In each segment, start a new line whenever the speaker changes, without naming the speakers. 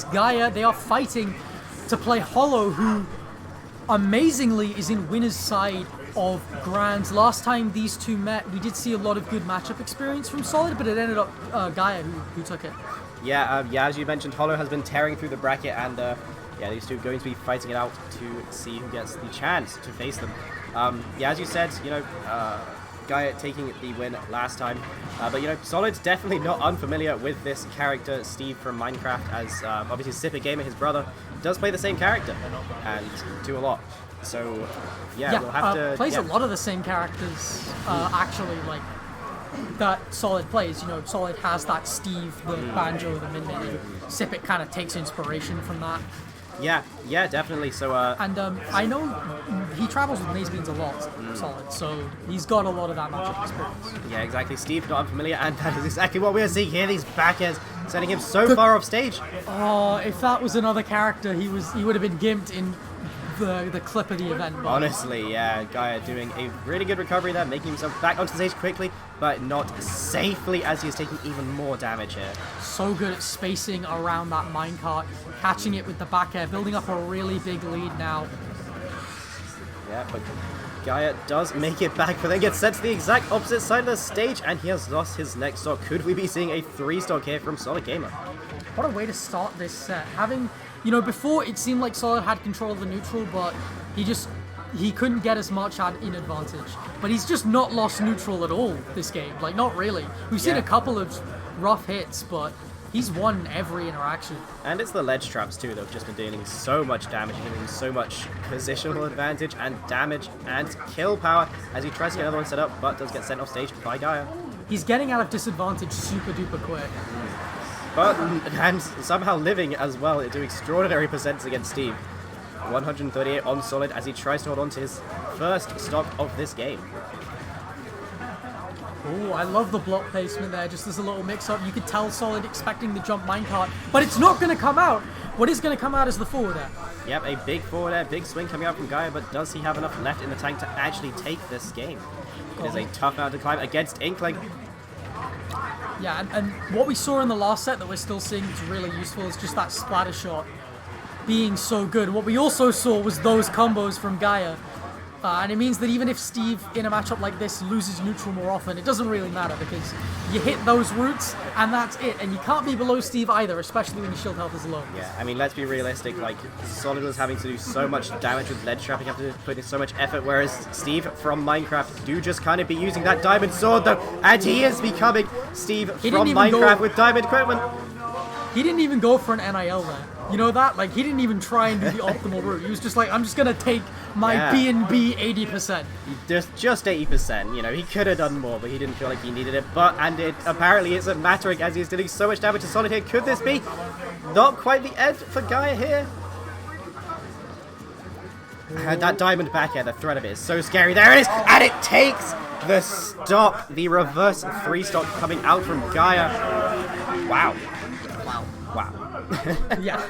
versus Gaia. They are fighting to play Hollow, who amazingly is in winner's side of Grands. Last time these two met, we did see a lot of good matchup experience from Solid, but it ended up Gaia who took it.
Yeah, as you mentioned, Hollow has been tearing through the bracket, and yeah, these two are going to be fighting it out to see who gets the chance to face them. Yeah, as you said, you know, Gaia taking the win last time, but you know, Solid's definitely not unfamiliar with this character, Steve from Minecraft, as obviously Sipper Gamer, his brother, does play the same character, and do a lot. So, yeah, we'll have to...
plays a lot of the same characters, actually, like, that Solid plays. You know, Solid has that Steve, the banjo, the min-min, and Sipit kind of takes inspiration from that.
Yeah, definitely. So,
and I know he travels with Maze Beans a lot, Solid, so he's got a lot of that matchup experience.
Yeah, exactly. Steve, not unfamiliar, and that is exactly what we're seeing here. These back airs sending him so far off stage.
Oh, if that was another character, he would have been gimped in the clip of the event. But
honestly, yeah, Gaia doing a really good recovery there, making himself back onto the stage quickly, but not safely, as he is taking even more damage here.
So good at spacing around that minecart, catching it with the back air, building up a really big lead now.
Yeah, but Gaia does make it back, but then gets sent to the exact opposite side of the stage, and he has lost his next stock. Could we be seeing a 3-stock here from Solid Gamer?
What a way to start this set. Having, you know, before it seemed like Solid had control of the neutral, but he couldn't get as much in advantage. But he's just not lost neutral at all this game. Like, not really. We've seen a couple of rough hits, but he's won every interaction.
And it's the ledge traps too that have just been dealing so much damage, giving him so much positional advantage and damage and kill power as he tries to get another one set up, but does get sent off stage by Gaia.
He's getting out of disadvantage super duper quick.
But, and somehow living as well into extraordinary percents against Steve. 138 on Solid as he tries to hold on to his first stock of this game.
Oh, I love the block placement there, just as a little mix-up. You could tell Solid expecting the jump minecart, but it's not going to come out. What is going to come out is the forward air.
Yep, a big forward air, big swing coming out from Gaia, but does he have enough left in the tank to actually take this game? It is a tough mountain to climb against Inkling.
Yeah, and what we saw in the last set that we're still seeing that's really useful is just that splatter shot being so good. What we also saw was those combos from Gaia. And it means that even if Steve, in a matchup like this, loses neutral more often, it doesn't really matter because you hit those roots and that's it. And you can't be below Steve either, especially when your shield health is low.
Yeah, I mean, let's be realistic. Like, Solid was having to do so much damage with ledge trapping, have to put in so much effort, whereas Steve from Minecraft do just kind of be using that diamond sword, though. And he is becoming Steve from Minecraft with diamond equipment.
He didn't even go for an NIL there. You know that? Like, he didn't even try and do the optimal route. He was just like, I'm just going to take my B&B 80%.
Just 80%. You know, he could have done more, but he didn't feel like he needed it. But, and it apparently isn't mattering as he's doing so much damage to Solid here. Could this be not quite the end for Gaia here? And that diamond back air, the threat of it is so scary. There it is! And it takes the stock. The reverse 3-stock coming out from Gaia. Wow.
Yeah.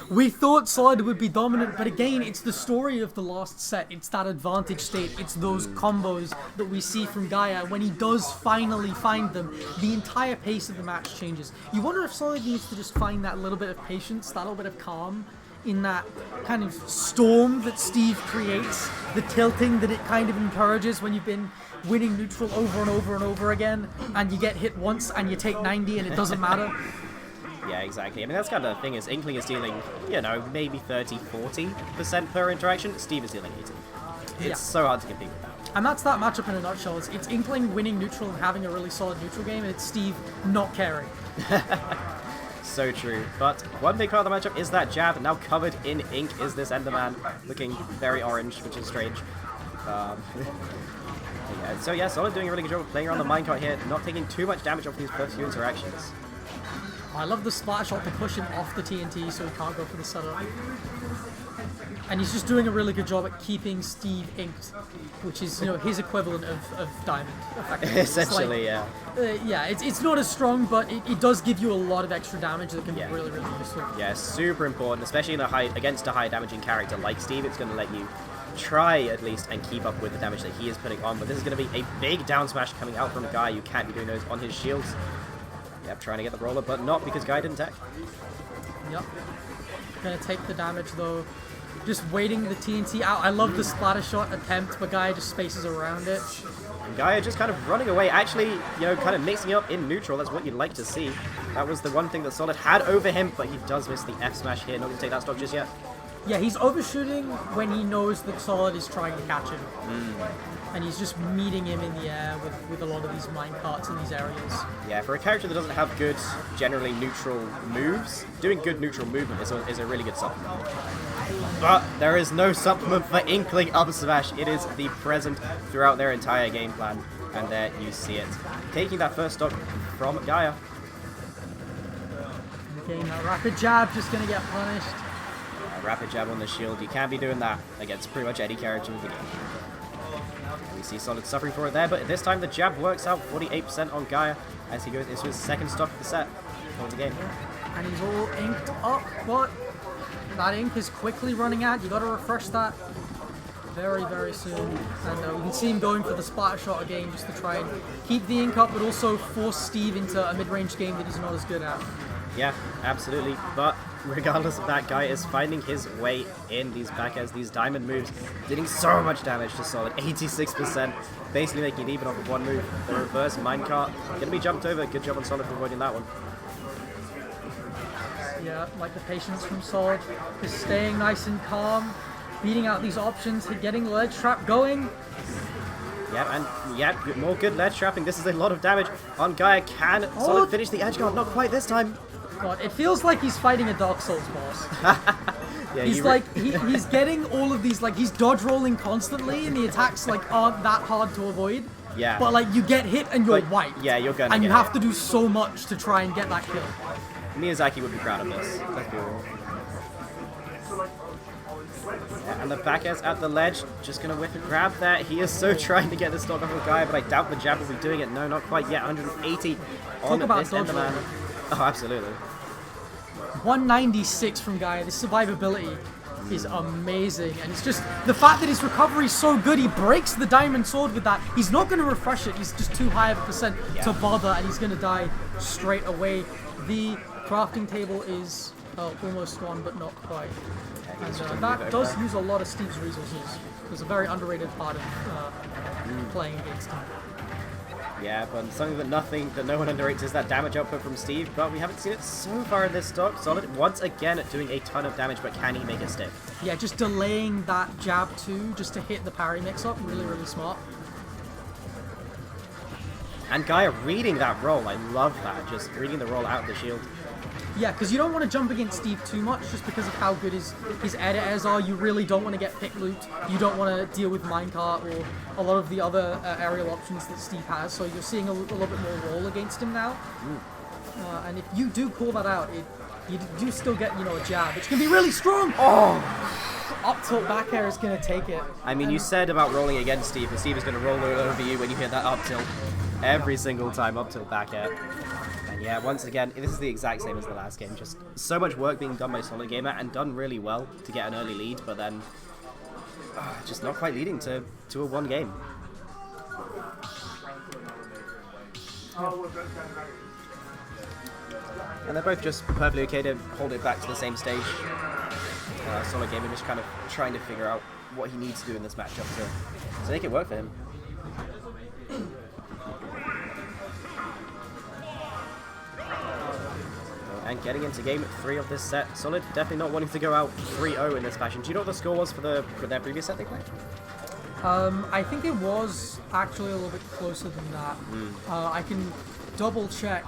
We thought Solid would be dominant, but again, it's the story of the last set. It's that advantage state. It's those combos that we see from Gaia. When he does finally find them, the entire pace of the match changes. You wonder if Solid needs to just find that little bit of patience, that little bit of calm in that kind of storm that Steve creates, the tilting that it kind of encourages when you've been winning neutral over and over and over again, and you get hit once and you take 90 and it doesn't matter.
Yeah, exactly. I mean, that's kind of the thing is Inkling is dealing, you know, maybe 30-40% per interaction. Steve is dealing 80. It's so hard to compete with that.
And that's that matchup in a nutshell. It's Inkling winning neutral and having a really solid neutral game, and it's Steve not caring.
So true. But one big part of the matchup is that jab. Now covered in ink is this Enderman, looking very orange, which is strange. Yeah, so yeah, Solid doing a really good job of playing around the minecart here, not taking too much damage off these first few interactions.
I love the splash shot to push him off the TNT so he can't go for the setup. And he's just doing a really good job at keeping Steve inked, which is, you know, his equivalent of Diamond, effectively.
Essentially,
like, yeah. It's not as strong, but it does give you a lot of extra damage that can be really, really useful.
Yeah, super important, especially in against a high damaging character like Steve. It's going to let you try at least and keep up with the damage that he is putting on. But this is going to be a big down smash coming out from Guy. You can't be doing those on his shields. Yep, trying to get the roller, but not because Guy didn't tech.
Yep. Gonna take the damage though. Just waiting the TNT out. I love the splatter shot attempt, but Gaia just spaces around it.
And Gaia just kind of running away, actually, you know, kind of mixing it up in neutral. That's what you'd like to see. That was the one thing that Solid had over him, but he does miss the F smash here. Not going to take that stock just yet.
Yeah, he's overshooting when he knows that Solid is trying to catch him. And he's just meeting him in the air with a lot of these minecarts in these areas.
Yeah, for a character that doesn't have good, generally neutral moves, doing good neutral movement is a really good supplement. But there is no supplement for Inkling up smash. It is the present throughout their entire game plan. And there you see it. Taking that first stock from Gaia.
Getting that rapid jab, just going to get punished.
Rapid jab on the shield. You can be doing that against pretty much any character in the game. We see Solid suffering for it there, but this time the jab works out 48% on Gaia as he goes into his second stock of the set of the game.
And he's all inked up, but that ink is quickly running out. You got to refresh that very, very soon. And we can see him going for the splatter shot again just to try and keep the ink up, but also force Steve into a mid-range game that he's not as good at.
Yeah, absolutely. But regardless of that, Guy is finding his way in these back airs, these diamond moves, dealing so much damage to Solid, 86%, basically making it even off of one move. The reverse minecart, going to be jumped over. Good job on Solid for avoiding that one.
Yeah, like the patience from Solid, is staying nice and calm, beating out these options, getting the ledge trap going.
Yeah, and yeah, more good ledge trapping. This is a lot of damage on Gaia. Can Solid finish the edge guard? Not quite this time.
God, it feels like he's fighting a Dark Souls boss.
Yeah,
he's getting all of these, like he's dodge rolling constantly, and the attacks like aren't that hard to avoid.
Yeah.
But like you get hit and you're wiped.
Yeah, you're gonna.
And you
get
have
hit.
to do so much to try and get that kill.
Miyazaki would be proud of this. Let's be real. Yeah, and the back air's at the ledge, just gonna whiff and grab that. He is so trying to get the stock off of Gaia, but I doubt the jab will be doing it. No, not quite yet. 180 on this Enderman. Oh, absolutely.
196 from Gaia. The survivability is amazing, and it's just the fact that his recovery is so good. He breaks the diamond sword with that. He's not going to refresh it. He's just too high of a percent to bother, and he's going to die straight away. The crafting table is almost gone, but not quite. And that does use a lot of Steve's resources. It's a very underrated part of playing against him.
Yeah, but something that no one underrates is that damage output from Steve, but we haven't seen it so far in this stock. Solid once again doing a ton of damage, but can he make it stick?
Yeah, just delaying that jab too, just to hit the parry mix-up. Really, really smart.
And Gaia reading that roll, I love that, just reading the roll out of the shield.
Yeah, because you don't want to jump against Steve too much just because of how good his editors are. You really don't want to get pick looped. You don't want to deal with minecart or a lot of the other aerial options that Steve has. So you're seeing a little bit more roll against him now. And if you do call that out, you do still get, a jab, which can be really strong. Oh! Up tilt back air is going to take it.
I mean, you said about rolling against Steve, and Steve is going to roll over you when you hit that up tilt. Every single time up tilt back air. And yeah, once again, this is the exact same as the last game. Just so much work being done by Solid Gamer and done really well to get an early lead, but then just not quite leading to a one game. And they're both just perfectly okay to hold it back to the same stage. Solid Gamer just kind of trying to figure out what he needs to do in this matchup to make it work for him. And getting into game 3 of this set, Solid definitely not wanting to go out 3-0 in this fashion. Do you know what the score was for their previous set they played?
I think it was actually a little bit closer than that. I can double check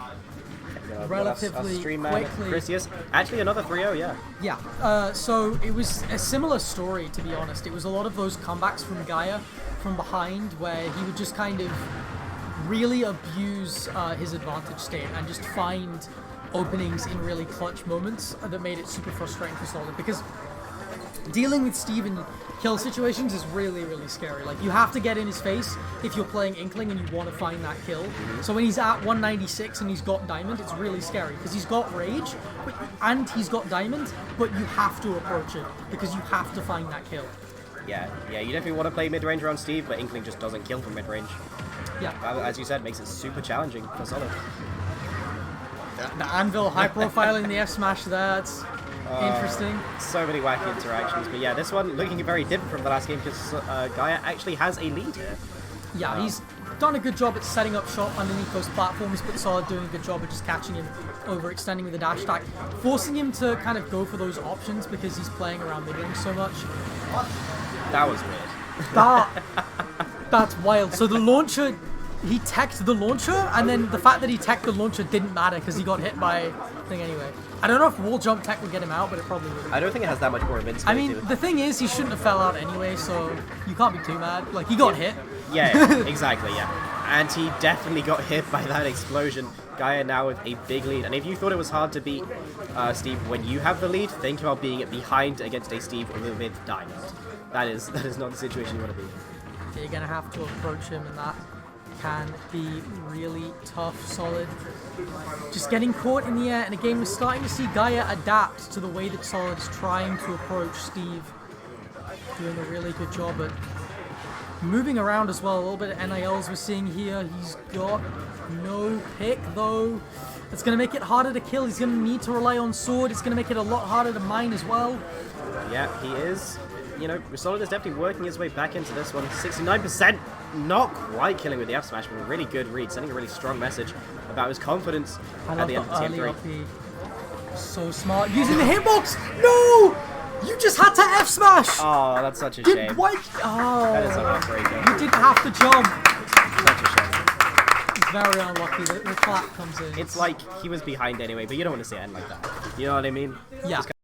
relatively quickly.
Chris, actually another 3-0, yeah.
Yeah, so it was a similar story, to be honest. It was a lot of those comebacks from Gaia from behind where he would just kind of really abuse his advantage state and just find openings in really clutch moments that made it super frustrating for Solid, because dealing with Steve in kill situations is really, really scary. Like, you have to get in his face if you're playing Inkling and you want to find that kill. So when he's at 196 and he's got Diamond, it's really scary because he's got Rage and he's got Diamond, but you have to approach it because you have to find that kill.
Yeah, you definitely want to play mid-range around Steve, but Inkling just doesn't kill from mid-range.
Yeah.
As you said, makes it super challenging for Solid.
The anvil high profiling the F smash there. That's interesting.
So many wacky interactions, but yeah, this one looking very different from the last game because Gaia actually has a lead here.
Yeah, he's done a good job at setting up shop underneath those platforms, but Solid doing a good job at just catching him, overextending with the dash attack, forcing him to kind of go for those options because he's playing around mid-range so much.
That was weird.
That's wild. So the launcher, he teched the launcher, and then the fact that he teched the launcher didn't matter because he got hit by thing anyway. I don't know if wall jump tech would get him out, but it probably would.
I don't think it has that much more invincibility.
I mean, the thing is, he shouldn't have fell out anyway, so you can't be too mad. Like, he got hit.
Yeah, exactly, yeah. And he definitely got hit by that explosion. Gaia now with a big lead. And if you thought it was hard to beat Steve when you have the lead, think about being behind against a Steve with Diamond. That is not the situation you want to be.
You're going to have to approach him, and that can be really tough. Solid just getting caught in the air. And again, we're starting to see Gaia adapt to the way that Solid is trying to approach Steve. Doing a really good job at moving around as well. A little bit of NILs we're seeing here. He's got no pick though. It's going to make it harder to kill. He's going to need to rely on sword. It's going to make it a lot harder to mine as well.
Yeah, he is. You know, Solid is definitely working his way back into this one. 69%, not quite killing with the F smash, but a really good read, sending a really strong message about his confidence at the end of the TM3.
So smart. Using the hitbox! No! You just had to F smash!
Oh, that's such a shame.
What? Oh.
That is a heartbreaker.
You didn't have to jump.
Such a shame.
It's very unlucky that the clap comes in.
It's like he was behind anyway, but you don't want to see it end like that. You know what I mean?
Yeah.